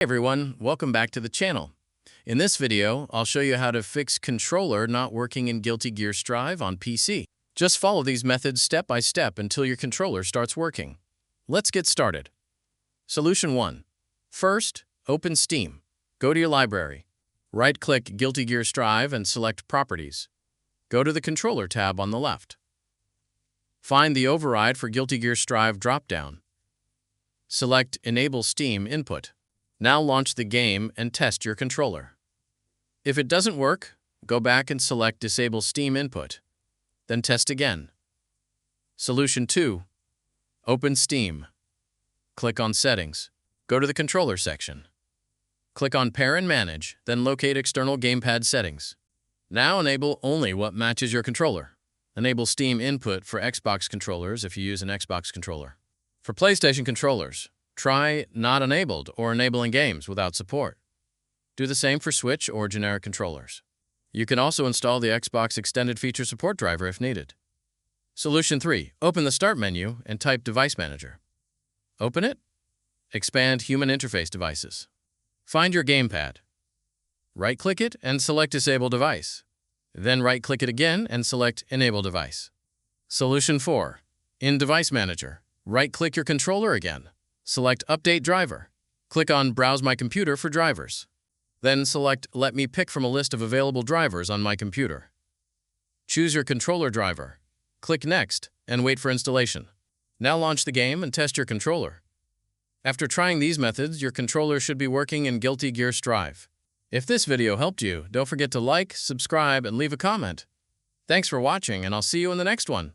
Hey everyone, welcome back to the channel. In this video, I'll show you how to fix controller not working in Guilty Gear Strive on PC. Just follow these methods step by step until your controller starts working. Let's get started. Solution 1. First, open Steam. Go to your library. Right-click Guilty Gear Strive and select Properties. Go to the Controller tab on the left. Find the Override for Guilty Gear Strive drop-down. Select Enable Steam Input. Now launch the game and test your controller. If it doesn't work, go back and select Disable Steam Input. Then test again. Solution 2. Open Steam. Click on Settings. Go to the Controller section. Click on Pair and Manage, then locate External Gamepad Settings. Now enable only what matches your controller. Enable Steam Input for Xbox controllers if you use an Xbox controller. For PlayStation controllers, try Not Enabled or Enabling Games without support. Do the same for Switch or generic controllers. You can also install the Xbox Extended Feature Support driver if needed. Solution 3. Open the Start menu and type Device Manager. Open it. Expand Human Interface Devices. Find your Gamepad. Right-click it and select Disable Device. Then right-click it again and select Enable Device. Solution 4. In Device Manager, right-click your controller again. Select Update Driver. Click on Browse My Computer for drivers. Then select Let me pick from a list of available drivers on my computer. Choose your controller driver. Click Next and wait for installation. Now launch the game and test your controller. After trying these methods, your controller should be working in Guilty Gear Strive. If this video helped you, don't forget to like, subscribe, and leave a comment. Thanks for watching, and I'll see you in the next one.